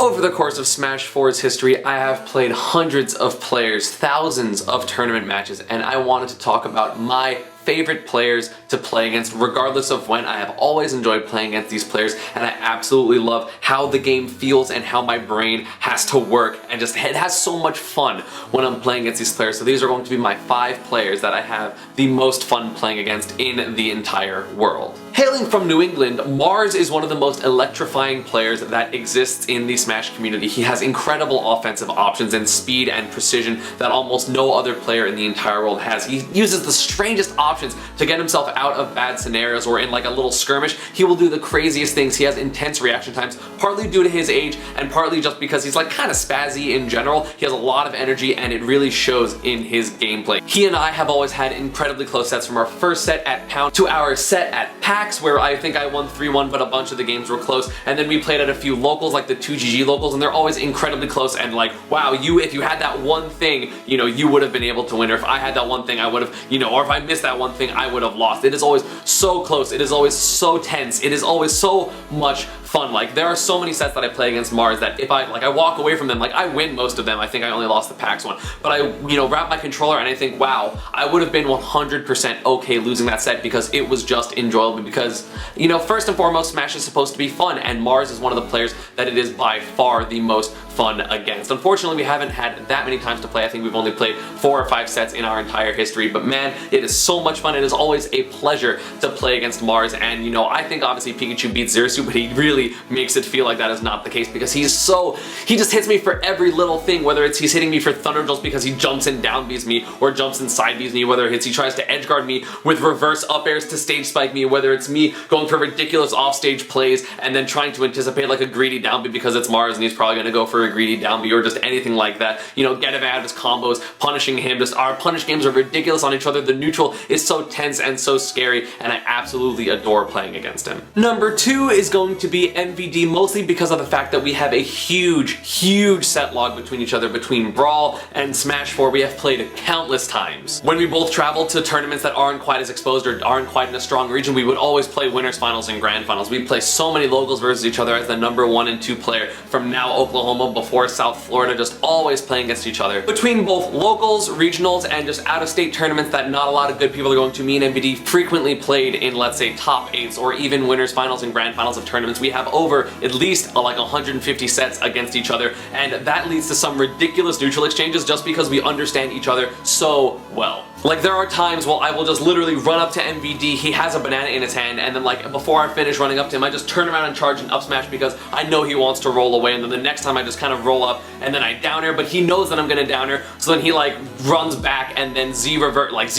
Over the course of Smash 4's history, I have played hundreds of players, thousands of tournament matches, and I wanted to talk about my favorite players to play against regardless of when. I have always enjoyed playing against these players, and I absolutely love how the game feels and how my brain has to work, and just it has so much fun when I'm playing against these players. So these are going to be my 5 players that I have the most fun playing against in the entire world. Hailing from New England, Mars is one of the most electrifying players that exists in the Smash community. He has incredible offensive options and speed and precision that almost no other player in the entire world has. He uses the strangest options to get himself out of bad scenarios, or in like a little skirmish, he will do the craziest things. He has intense reaction times, partly due to his age and partly just because he's like kind of spazzy in general. He has a lot of energy and it really shows in his gameplay. He and I have always had incredibly close sets, from our first set at Pound to our set at PAX, where I think I won 3-1, but a bunch of the games were close. And then we played at a few locals, like the 2GG locals, and they're always incredibly close, and like, wow, if you had that one thing, you know, you would have been able to win, or if I had that one thing, I would have, you know, or if I missed that one thing, I would have lost. It is always so close. It is always so tense. It is always so much fun. Like, there are so many sets that I play against Mars that if I walk away from them, like, I win most of them. I think I only lost the PAX one, but I, you know, wrap my controller and I think, wow, I would have been 100% okay losing that set because it was just enjoyable. Because, you know, first and foremost, Smash is supposed to be fun, and Mars is one of the players that it is by far the most fun against. Unfortunately, we haven't had that many times to play. I think we've only played 4 or 5 sets in our entire history, but man, it is so much fun. It is always a pleasure to play against Mars, and you know, I think obviously Pikachu beats Zerasu, but he really makes it feel like that is not the case, because he just hits me for every little thing, whether it's he's hitting me for Thunder Jolts because he jumps and down Bs me, or jumps and side Bs me, whether it's he tries to edge guard me with reverse up airs to stage spike me, whether it's me going for ridiculous offstage plays and then trying to anticipate like a greedy down B because it's Mars and he's probably going to go for a greedy down B, or just anything like that. You know, get him out of his combos, punishing him. Just our punish games are ridiculous on each other. The neutral is so tense and so scary, and I absolutely adore playing against him. Number 2 is going to be MVD, mostly because of the fact that we have a huge set log between each other. Between Brawl and Smash 4, we have played countless times. When we both travel to tournaments that aren't quite as exposed or aren't quite in a strong region, we would always play winners finals and grand finals. We'd play so many locals versus each other as the number 1 and 2 player from now Oklahoma, before South Florida, just always playing against each other. Between both locals, regionals, and just out-of-state tournaments that not a lot of good people are going to, me and MVD frequently played in, let's say, top 8s or even winners finals and grand finals of tournaments. We have over at least like 150 sets against each other, and that leads to some ridiculous neutral exchanges just because we understand each other so well. Like, there are times, well, I will just literally run up to MVD, he has a banana in his hand, and then like before I finish running up to him, I just turn around and charge an up smash because I know he wants to roll away, and then the next time I just kind of roll up and then I down air, but he knows that I'm gonna down air, so then he like runs back and then Z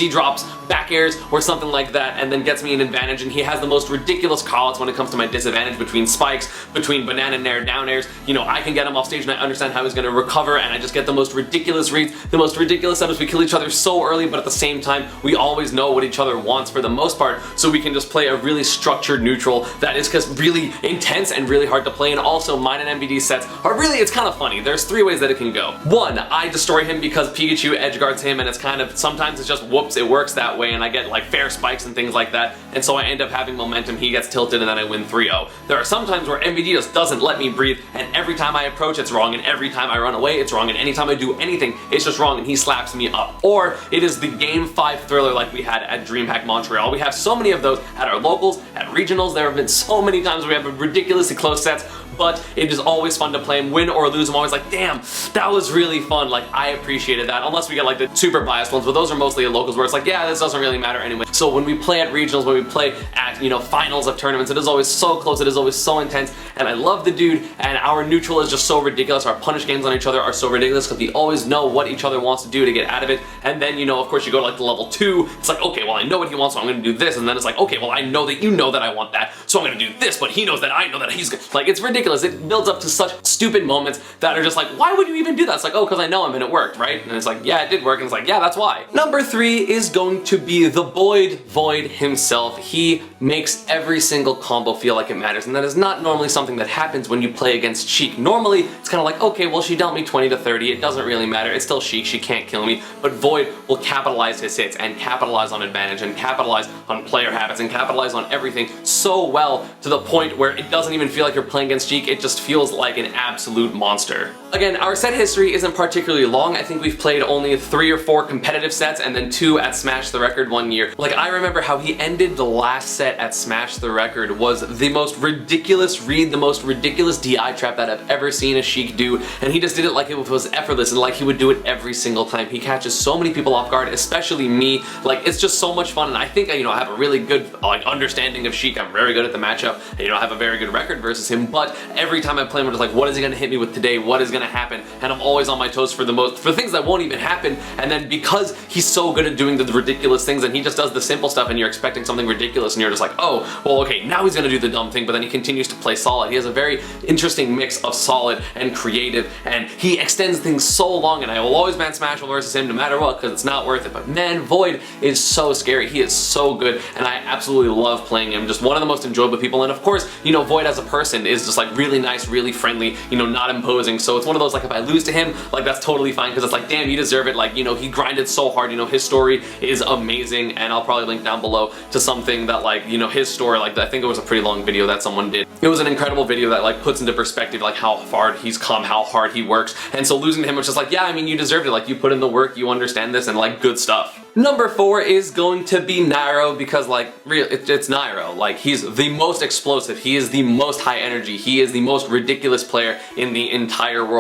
drops back airs or something like that, and then gets me an advantage. And he has the most ridiculous callouts when it comes to my disadvantage between spikes, between banana nair, down airs. You know, I can get him off stage and I understand how he's gonna recover, and I just get the most ridiculous reads, the most ridiculous setups. We kill each other so early, but at the same time, we always know what each other wants for the most part, so we can just play a really structured neutral that is just really intense and really hard to play. And also, mine and MVD sets are really, it's kind of funny. There's 3 ways that it can go. 1, I destroy him because Pikachu edge guards him, and it's kind of, sometimes it's just whoops, it works that way, and I get like fair spikes and things like that, and so I end up having momentum, he gets tilted, and then I win 3-0. There are some times where MVD just doesn't let me breathe, and every time I approach it's wrong, and every time I run away it's wrong, and anytime I do anything it's just wrong, and he slaps me up. Or it is the game 5 thriller like we had at DreamHack Montreal. We have so many of those at our locals, at regionals. There have been so many times where we have ridiculously close sets, but it is always fun to play him. Win or lose, I'm always like, damn, that was really fun. Like, I appreciated that. Unless we get like the super biased ones, but those are mostly at locals where it's like, yeah, this doesn't really matter anyway. So when we play at regionals, when we play at, you know, finals of tournaments, it is always so close, it is always so intense, and I love the dude, and our neutral is just so ridiculous. Our punish games on each other are so ridiculous because we always know what each other wants to do to get out of it. And then, you know, of course, you go to like the level 2, it's like, okay, well, I know what he wants, so I'm gonna do this, and then it's like, okay, well, I know that you know that I want that, so I'm gonna do this, but he knows that I know that he's like, it's ridiculous. It builds up to such stupid moments that are just like, why would you even do that? It's like, oh, because I know him and it worked, right? And it's like, yeah, it did work, and it's like, yeah, that's why. Number 3 is going to be the Void himself. He makes every single combo feel like it matters, and that is not normally something that happens when you play against Sheik. Normally, it's kind of like, okay, well, she dealt me 20 to 30, it doesn't really matter, it's still Sheik, she can't kill me, but Void will capitalize his hits, and capitalize on advantage, and capitalize on player habits, and capitalize on everything so well to the point where it doesn't even feel like you're playing against against Sheik, it just feels like an absolute monster. Again, our set history isn't particularly long. I think we've played only 3 or 4 competitive sets and then 2 at Smash the Record one year. Like, I remember how he ended the last set at Smash the Record was the most ridiculous read, the most ridiculous DI trap that I've ever seen a Sheik do, and he just did it like it was effortless and like he would do it every single time. He catches so many people off guard, especially me. Like, it's just so much fun, and I think I have a really good understanding of Sheik. I'm very good at the matchup, and I have a very good record versus him, but every time I play him, I'm just like, what is he gonna hit me with today? What is gonna happen? And I'm always on my toes for things that won't even happen. And then because he's so good at doing the ridiculous things, and he just does the simple stuff, and you're expecting something ridiculous, and you're just like, oh, well, okay, now he's gonna do the dumb thing, but then he continues to play solid. He has a very interesting mix of solid and creative, and he extends things so long, and I will always ban Smash versus him no matter what, because it's not worth it. But man, Void is so scary. He is so good, and I absolutely love playing him. Just one of the most enjoyable people, and of course, Void as a person is just like really nice, really friendly, not imposing. So it's one of those, like, if I lose to him, like, that's totally fine, because it's like, damn, you deserve it. Like, he grinded so hard. His story is amazing, and I'll probably link down below to something that, like, his story, like, I think it was a pretty long video that someone did. It was an incredible video that, like, puts into perspective, like, how far he's come, how hard he works, and so losing to him was just like, yeah, I mean, you deserved it. Like, you put in the work, you understand this, and, like, good stuff. Number 4 is going to be Nairo, because, like, it's Nairo. Like, he's the most explosive, he is the most high energy, he is the most ridiculous player in the entire world.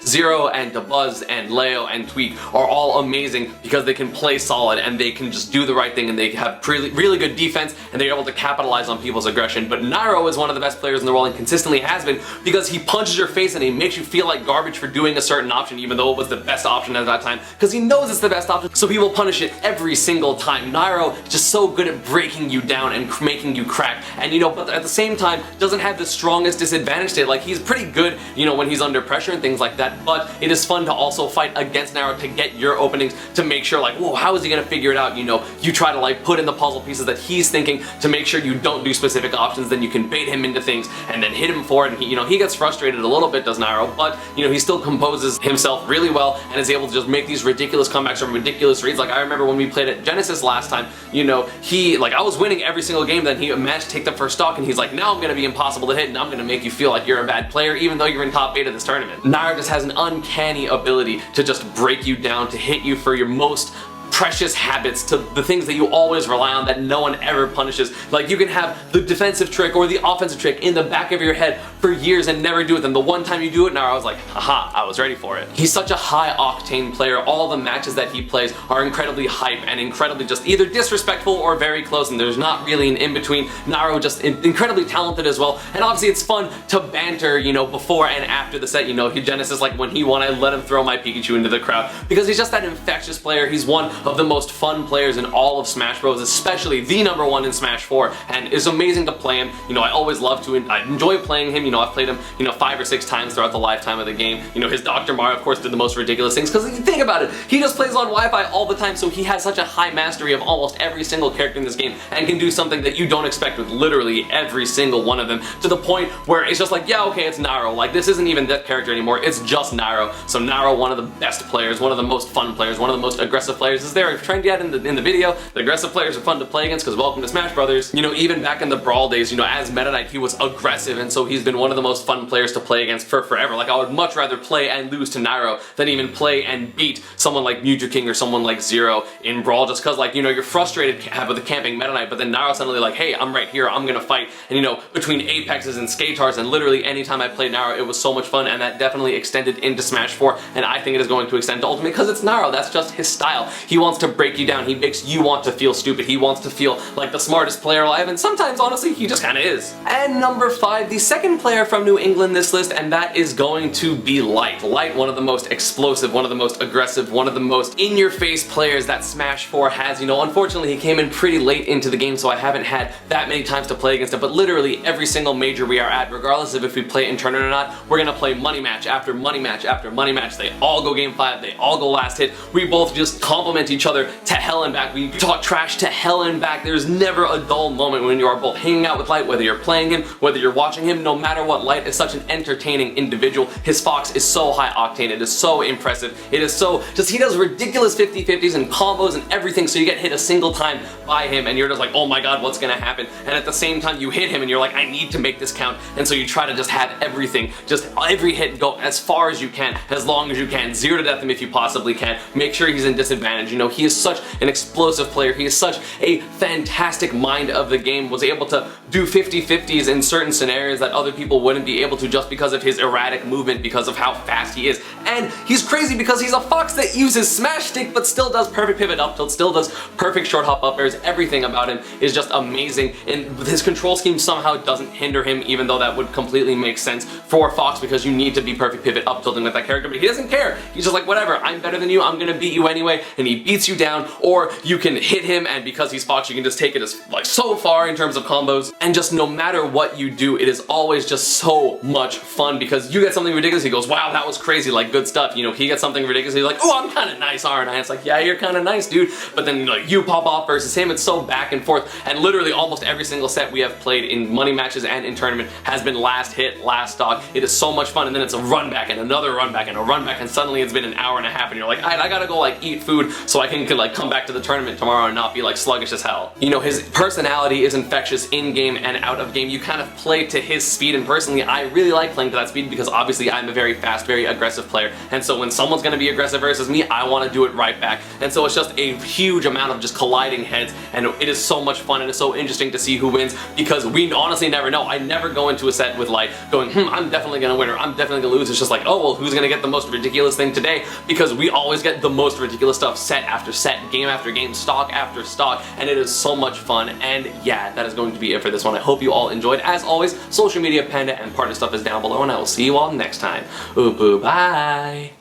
Zero and Dabuz and Leo and Tweak are all amazing because they can play solid and they can just do the right thing, and they have really good defense, and they're able to capitalize on people's aggression. But Nairo is one of the best players in the world, and consistently has been, because he punches your face and he makes you feel like garbage for doing a certain option, even though it was the best option at that time, because he knows it's the best option, so he will punish it every single time. Nairo is just so good at breaking you down and making you crack, and but at the same time doesn't have the strongest disadvantage state. Like, he's pretty good, when he's under pressure and things like that, but it is fun to also fight against Nairo to get your openings, to make sure, like, whoa, how is he gonna figure it out? You try to, like, put in the puzzle pieces that he's thinking to make sure you don't do specific options, then you can bait him into things and then hit him for it, and he gets frustrated a little bit, does Nairo, but he still composes himself really well and is able to just make these ridiculous comebacks from ridiculous reads. Like, I remember when we played at Genesis last time, I was winning every single game, then he managed to take the first stock, and he's like, now I'm gonna be impossible to hit, and I'm gonna make you feel like you're a bad player even though you're in top 8 of this tournament. Nairo just has an uncanny ability to just break you down, to hit you for your most precious habits, to the things that you always rely on that no one ever punishes. Like, you can have the defensive trick or the offensive trick in the back of your head for years and never do it. Then the one time you do it, now I was like, haha, I was ready for it. He's such a high octane player. All the matches that he plays are incredibly hype and incredibly just either disrespectful or very close, and there's not really an in-between. Nairo just incredibly talented as well, and obviously it's fun to banter, before and after the set. Genesis, like, when he won, I let him throw my Pikachu into the crowd, because he's just that infectious player. He's one of the most fun players in all of Smash Bros, especially the #1 in Smash 4, and it's amazing to play him. I always love to, I enjoy playing him. I've played him, 5 or 6 times throughout the lifetime of the game. His Dr. Mario, of course, did the most ridiculous things, because if you think about it, he just plays on Wi-Fi all the time, so he has such a high mastery of almost every single character in this game, and can do something that you don't expect with literally every single one of them, to the point where it's just like, yeah, okay, it's Nairo. Like, this isn't even that character anymore, it's just Nairo. So Nairo, one of the best players, one of the most fun players, one of the most aggressive players. Is there a trend yet in the video? The aggressive players are fun to play against, because welcome to Smash Brothers. Even back in the Brawl days, as Meta Knight, he was aggressive, and so he's been one of the most fun players to play against for forever. Like, I would much rather play and lose to Nairo than even play and beat someone like Mewtwo King or someone like Zero in Brawl, just because, like, you're frustrated with the camping Meta Knight, but then Nairo suddenly like, hey, I'm right here, I'm gonna fight. And between Apexes and Skatars, and literally anytime I played Nairo, it was so much fun, and that definitely extended into Smash 4, and I think it is going to extend to Ultimate, because it's Nairo. That's just his style. He wants to break you down, he makes you want to feel stupid, he wants to feel like the smartest player alive, and sometimes, honestly, he just kinda is. And number 5, the second player from New England this list, and that is going to be Light. Light, one of the most explosive, one of the most aggressive, one of the most in-your-face players that Smash 4 has. Unfortunately, he came in pretty late into the game, so I haven't had that many times to play against him, but literally every single major we are at, regardless of if we play in tournament or not, we're gonna play money match after money match after money match. They all go game 5, they all go last hit. We both just complement each other to hell and back. We talk trash to hell and back. There's never a dull moment when you are both hanging out with Light, whether you're playing him, whether you're watching him, no matter what. Light is such an entertaining individual. His Fox is so high octane. It is so impressive. It is so, just he does ridiculous 50-50s and combos and everything, so you get hit a single time by him and you're just like, oh my god, what's gonna happen? And at the same time you hit him and you're like, I need to make this count, and so you try to just have everything, just every hit go as far as you can, as long as you can, 0 to death him if you possibly can, make sure he's in disadvantage. You know, he is such an explosive player, he is such a fantastic mind of the game, was able to do 50-50s in certain scenarios that other people wouldn't be able to just because of his erratic movement, because of how fast he is. And he's crazy because he's a Fox that uses smash stick but still does perfect pivot up tilt, still does perfect short hop up airs. Everything about him is just amazing, and his control scheme somehow doesn't hinder him, even though that would completely make sense for Fox because you need to be perfect pivot up tilting with that character, but he doesn't care. He's just like, whatever, I'm better than you, I'm gonna beat you anyway, and he beats you down, or you can hit him, and because he's Fox you can just take it as like so far in terms of combos, and just no matter what you do, it is always just so much fun because you get something ridiculous, he goes, wow, that was crazy, like good stuff. You know, he gets something ridiculous, he's like, oh, I'm kind of nice, aren't I? It's like, yeah, you're kind of nice, dude. But then, you know, you pop off versus him. It's so back and forth, and literally almost every single set we have played in money matches and in tournament has been last hit, last stock. It is so much fun, and then it's a run back and another run back and a run back, and suddenly it's been an hour and a half, and you're like, I gotta go like eat food so I can like come back to the tournament tomorrow and not be like sluggish as hell. You know, his personality is infectious in game and out of game. You kind of play to his speed, and personally I really like playing to that speed because obviously I'm a very fast, very aggressive player, and so when someone's gonna be aggressive versus me, I want to do it right back. And so it's just a huge amount of just colliding heads, and it is so much fun, and it's so interesting to see who wins because we honestly never know. I never go into a set with Light going, I'm definitely gonna win or I'm definitely gonna lose. It's just like, oh well, who's gonna get the most ridiculous thing today? Because we always get the most ridiculous stuff set after set, game after game, stock after stock, and it is so much fun. And yeah, that is going to be it for this one. I hope you all enjoyed. As always, social media, Panda, and partner stuff is down below, and I will see you all next time. Bye.